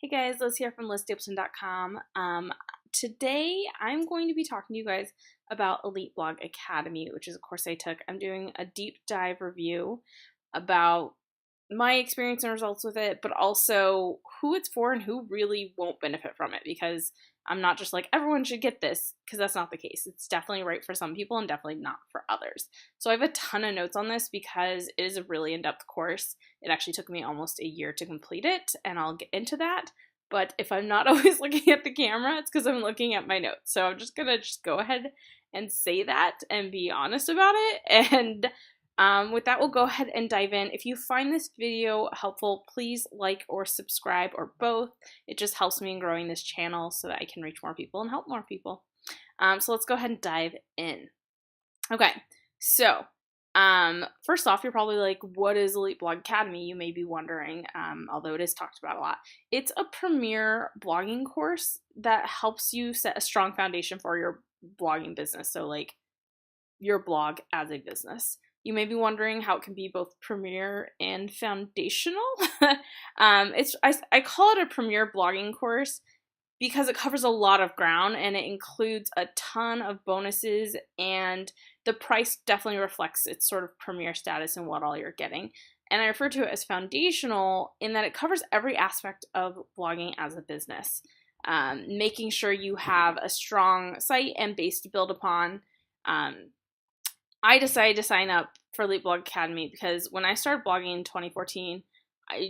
Hey guys, Liz here from LizStapleton.com. Today I'm going to be talking to you guys about Elite Blog Academy, which is a course I took. I'm doing a deep dive review about my experience and results with it, but also who it's for and who really won't benefit from it, because I'm not just like everyone should get this, because that's not the case. It's definitely right for some people and definitely not for others. So I have a ton of notes on this because it is a really in-depth course. It actually took me almost a year to complete it, and I'll get into that. But if I'm not always looking at the camera, it's because I'm looking at my notes. So I'm just gonna go ahead and say that and be honest about it. And with that, we'll go ahead and dive in. If you find this video helpful, please like or subscribe or both. It just helps me in growing this channel so that I can reach more people and help more people. So let's go ahead and dive in. Okay, so first off, you're probably like, what is Elite Blog Academy? You may be wondering, although it is talked about a lot. It's a premier blogging course that helps you set a strong foundation for your blogging business. So like your blog as a business. You may be wondering how it can be both premier and foundational. I call it a premier blogging course because it covers a lot of ground and it includes a ton of bonuses, and the price definitely reflects its sort of premier status and what all you're getting. And I refer to it as foundational in that it covers every aspect of blogging as a business, making sure you have a strong site and base to build upon. I decided to sign up for Elite Blog Academy because when I started blogging in 2014, I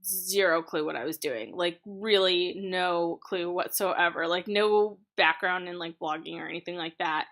zero clue what I was doing. Like really no clue whatsoever. Like no background in like blogging or anything like that.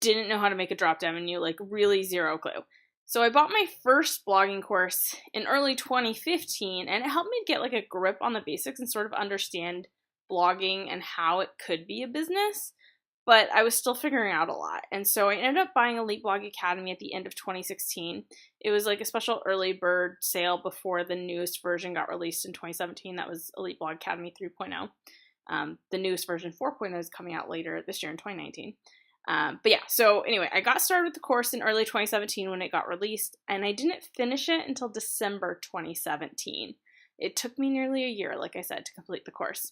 Didn't know how to make a drop down menu, like really zero clue. So I bought my first blogging course in early 2015, and it helped me get like a grip on the basics and sort of understand blogging and how it could be a business. But I was still figuring out a lot. And so I ended up buying Elite Blog Academy at the end of 2016. It was like a special early bird sale before the newest version got released in 2017. That was Elite Blog Academy 3.0. The newest version 4.0 is coming out later this year in 2019. But yeah, so anyway, I got started with the course in early 2017 when it got released, and I didn't finish it until December 2017. It took me nearly a year, like I said, to complete the course.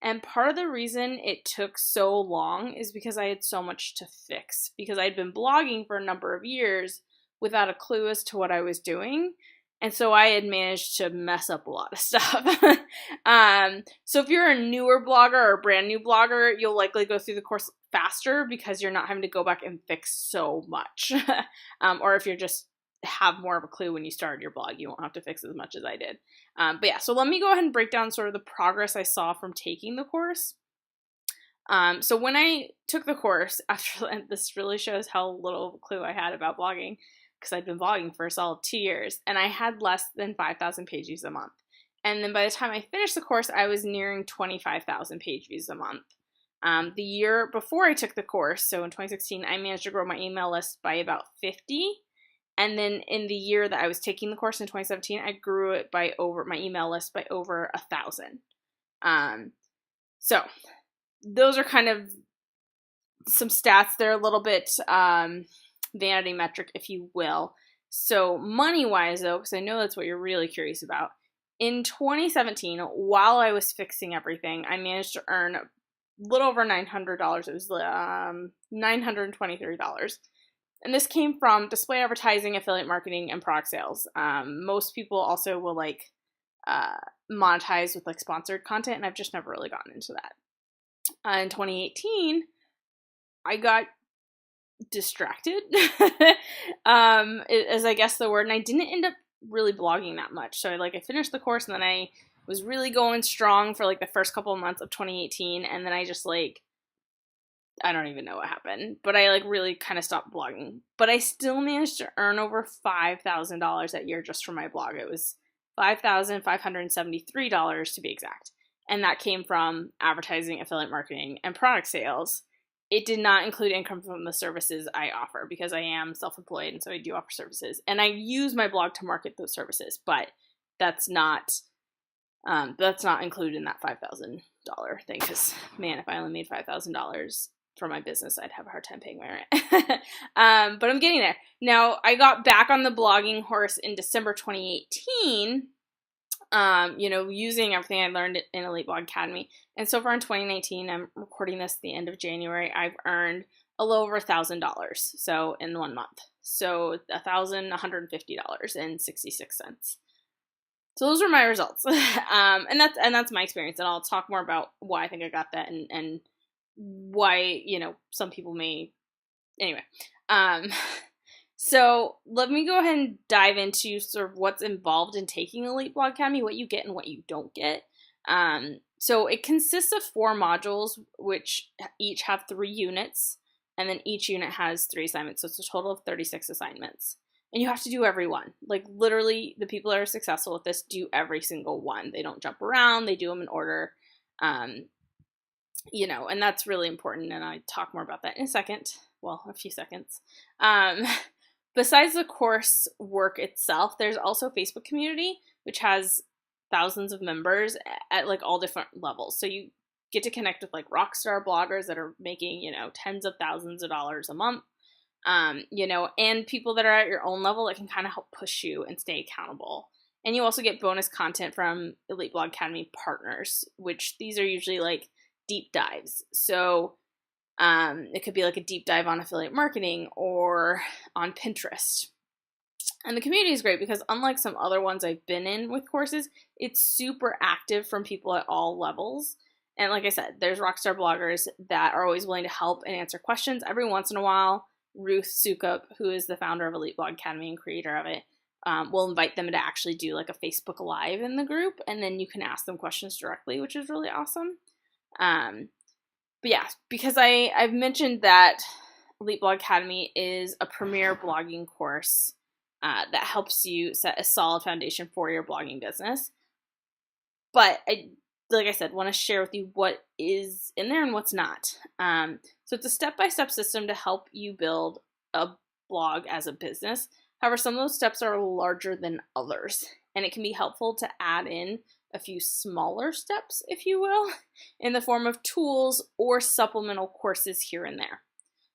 And part of the reason it took so long is because I had so much to fix, because I'd been blogging for a number of years without a clue as to what I was doing. And so I had managed to mess up a lot of stuff. So if you're a newer blogger or a brand new blogger, you'll likely go through the course faster because you're not having to go back and fix so much. Or if you're just have more of a clue when you started your blog, you won't have to fix as much as I did. But yeah, so let me go ahead and break down sort of the progress I saw from taking the course. So when I took the course, after this really shows how little clue I had about blogging, because I'd been blogging for a solid 2 years, and I had less than 5,000 page views a month. And then by the time I finished the course, I was nearing 25,000 page views a month. The year before I took the course, so in 2016, I managed to grow my email list by about 50. And then in the year that I was taking the course in 2017, I grew it by over my email list by over 1,000. So those are kind of some stats. They're a little bit vanity metric, if you will. So money-wise, though, because I know that's what you're really curious about, in 2017, while I was fixing everything, I managed to earn a little over $900. It was $923. And this came from display advertising, affiliate marketing, and product sales. Most people also will like monetize with like sponsored content, and I've just never really gotten into that. In 2018, I got distracted, as I guess the word, and I didn't end up really blogging that much. So I finished the course, and then I was really going strong for like the first couple of months of 2018, and then I just I don't even know what happened, but I really kind of stopped blogging. But I still managed to earn over $5,000 that year just from my blog. It was $5,573 to be exact. And that came from advertising, affiliate marketing, and product sales. It did not include income from the services I offer because I am self-employed, and so I do offer services. And I use my blog to market those services, but that's not included in that $5,000 thing, because man, if I only made $5,000 for my business, I'd have a hard time paying my rent. But I'm getting there. Now, I got back on the blogging horse in December 2018, using everything I learned in Elite Blog Academy. And so far in 2019, I'm recording this at the end of January, I've earned a little over $1,000. So in 1 month, so $1,150.66. So those are my results. And that's my experience. And I'll talk more about why I think I got that and why, some people may, anyway. So let me go ahead and dive into sort of what's involved in taking Elite Blog Academy, what you get and what you don't get. So it consists of 4 modules, which each have 3 units, and then each unit has 3 assignments. So it's a total of 36 assignments. And you have to do every one. Like, literally, the people that are successful with this do every single one. They don't jump around. They do them in order. And that's really important. And I talk more about that in a second. Well, a few seconds. Besides the course work itself, there's also a Facebook community, which has thousands of members at like all different levels. So you get to connect with like rock star bloggers that are making, tens of thousands of dollars a month, and people that are at your own level that can kind of help push you and stay accountable. And you also get bonus content from Elite Blog Academy partners, which these are usually like deep dives. So it could be like a deep dive on affiliate marketing or on Pinterest. And the community is great because unlike some other ones I've been in with courses, it's super active from people at all levels. And like I said, there's rockstar bloggers that are always willing to help and answer questions. Every once in a while, Ruth Sukup, who is the founder of Elite Blog Academy and creator of it, will invite them to actually do like a Facebook Live in the group, and then you can ask them questions directly, which is really awesome. But yeah, because I've mentioned that Elite Blog Academy is a premier blogging course that helps you set a solid foundation for your blogging business. But like I said, want to share with you what is in there and what's not. So it's a step-by-step system to help you build a blog as a business. However, some of those steps are larger than others, and it can be helpful to add in a few smaller steps, if you will, in the form of tools or supplemental courses here and there.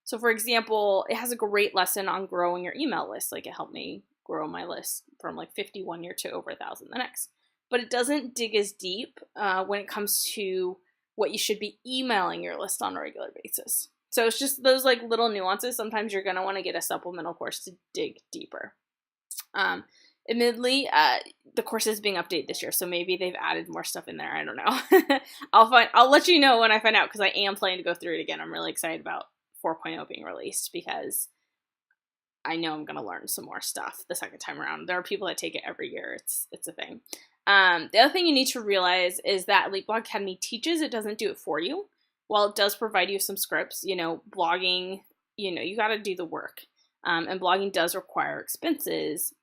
So for example, it has a great lesson on growing your email list. Like, it helped me grow my list from like 50 one year to over 1,000 the next. But it doesn't dig as deep when it comes to what you should be emailing your list on a regular basis. So it's just those like little nuances. Sometimes you're going to want to get a supplemental course to dig deeper. Admittedly, the course is being updated this year, so maybe they've added more stuff in there. I don't know. I'll let you know when I find out, because I am planning to go through it again. I'm really excited about 4.0 being released because I know I'm going to learn some more stuff the second time around. There are people that take it every year. It's a thing. The other thing you need to realize is that Elite Blog Academy teaches, it doesn't do it for you. While it does provide you some scripts, blogging, you got to do the work. And blogging does require expenses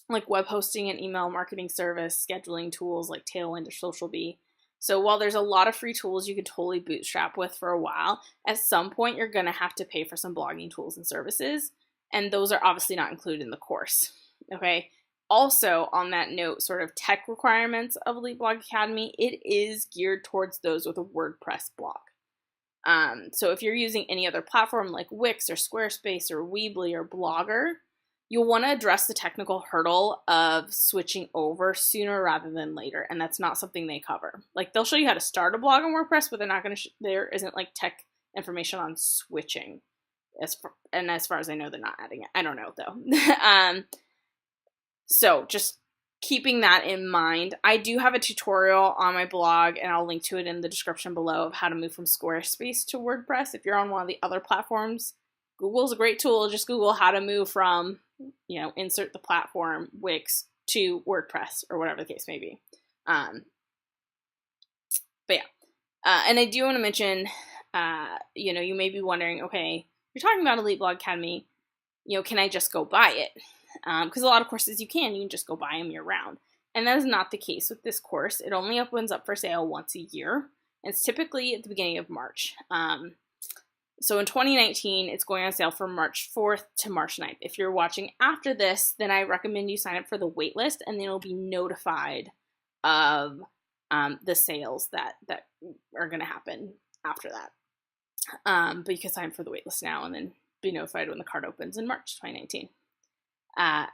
like web hosting and email marketing service, scheduling tools like Tailwind or SocialBee. So while there's a lot of free tools you can totally bootstrap with for a while, at some point you're going to have to pay for some blogging tools and services. And those are obviously not included in the course. Okay. Also, on that note, sort of tech requirements of Elite Blog Academy, it is geared towards those with a WordPress blog. So if you're using any other platform like Wix or Squarespace or Weebly or Blogger, you'll want to address the technical hurdle of switching over sooner rather than later, and that's not something they cover. Like, they'll show you how to start a blog on WordPress, but they're not going to. There isn't like tech information on switching. As far as I know, they're not adding it. I don't know though. So just keeping that in mind, I do have a tutorial on my blog, and I'll link to it in the description below, of how to move from Squarespace to WordPress. If you're on one of the other platforms, Google's a great tool. Just Google how to move from, insert the platform, Wix, to WordPress, or whatever the case may be. But yeah. And I do want to mention, you may be wondering, okay, you're talking about Elite Blog Academy, can I just go buy it? Because a lot of courses you can just go buy them year round. And that is not the case with this course. It only opens up for sale once a year. It's typically at the beginning of March. So in 2019, it's going on sale from March 4th to March 9th. If you're watching after this, then I recommend you sign up for the wait list, and then you'll be notified of the sales that are going to happen after that. But you can sign up for the wait list now and then be notified when the card opens in March 2019.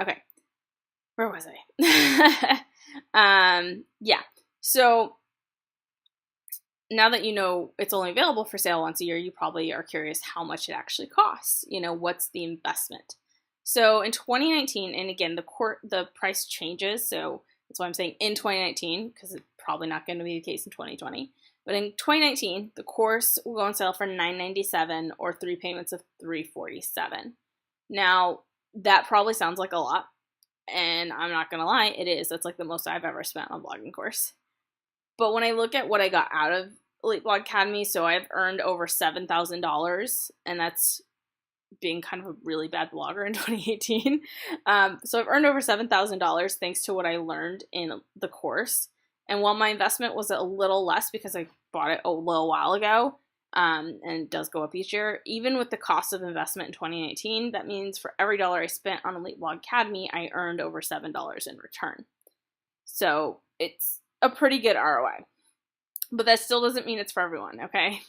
Okay. where was I? Yeah. So now that you know it's only available for sale once a year, you probably are curious how much it actually costs. What's the investment? So in 2019, and again, the price changes. So that's why I'm saying in 2019, because it's probably not going to be the case in 2020. But in 2019, the course will go on sale for $997 or 3 payments of $347. Now, that probably sounds like a lot, and I'm not going to lie, it is. That's like the most I've ever spent on a blogging course. But when I look at what I got out of Elite Blog Academy, so I've earned over $7,000, and that's being kind of a really bad blogger in 2018. So I've earned over $7,000 thanks to what I learned in the course. And while my investment was a little less because I bought it a little while ago, and it does go up each year, even with the cost of investment in 2019, that means for every dollar I spent on Elite Blog Academy, I earned over $7 in return. So it's a pretty good ROI. But that still doesn't mean it's for everyone, okay?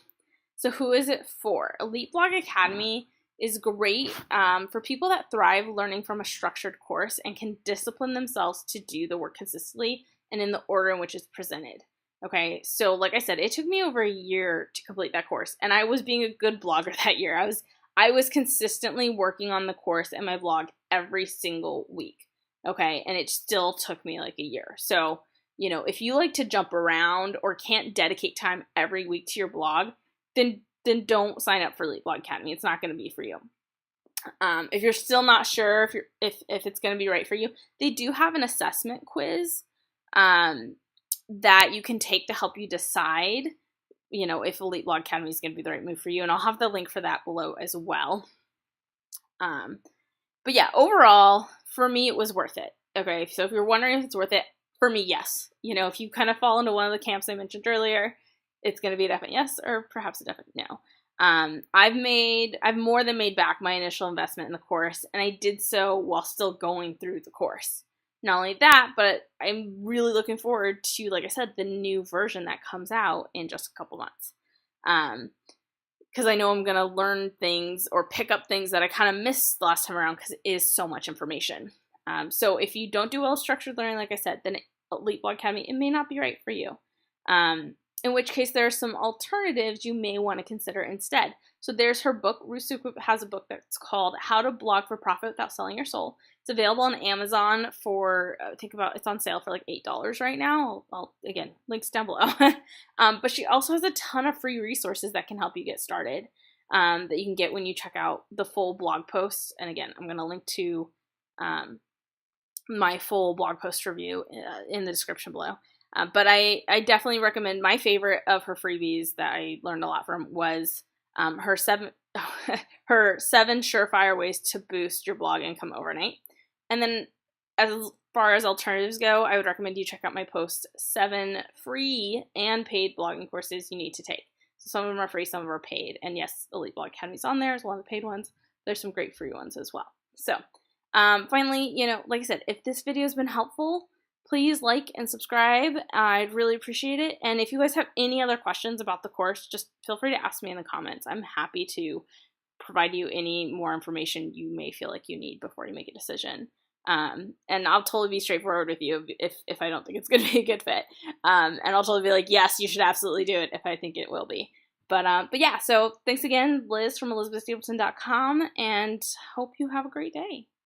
So who is it for? Elite Blog Academy is great for people that thrive learning from a structured course and can discipline themselves to do the work consistently and in the order in which it's presented. Okay, so like I said, it took me over a year to complete that course, and I was being a good blogger that year. I was consistently working on the course and my blog every single week. Okay, and it still took me like a year. So, if you like to jump around or can't dedicate time every week to your blog, then don't sign up for Elite Blog Academy. It's not going to be for you. If you're still not sure if it's going to be right for you, they do have an assessment quiz that you can take to help you decide, if Elite Blog Academy is going to be the right move for you. And I'll have the link for that below as well. But yeah, overall, for me, it was worth it. Okay, so if you're wondering if it's worth it, for me, yes. If you kind of fall into one of the camps I mentioned earlier, it's going to be a definite yes or perhaps a definite no. I've more than made back my initial investment in the course, and I did so while still going through the course. Not only that, but I'm really looking forward to, like I said, the new version that comes out in just a couple months. Because I know I'm going to learn things or pick up things that I kind of missed last time around because it is so much information. So if you don't do well structured learning, like I said, then Elite Blog Academy, it may not be right for you. In which case there are some alternatives you may want to consider instead. So there's her book. Ruth has a book that's called How to Blog for Profit Without Selling Your Soul. It's available on Amazon for, it's on sale for like $8 right now. Again, links down below. But she also has a ton of free resources that can help you get started, that you can get when you check out the full blog post. And again, I'm going to link to my full blog post review in the description below. But I definitely recommend, my favorite of her freebies that I learned a lot from was her seven surefire ways to boost your blog income overnight. And then as far as alternatives go, I would recommend you check out my post 7 free and paid blogging courses you need to take. So some of them are free, some of them are paid. And yes, Elite Blog Academy's on there as one of the paid ones. There's some great free ones as well. So finally, like I said, if this video has been helpful, please like and subscribe. I'd really appreciate it. And if you guys have any other questions about the course, just feel free to ask me in the comments. I'm happy to provide you any more information you may feel like you need before you make a decision. And I'll totally be straightforward with you if I don't think it's going to be a good fit. And I'll totally be like, yes, you should absolutely do it if I think it will be. But yeah, so thanks again, Liz from elizabethstapleton.com, and hope you have a great day.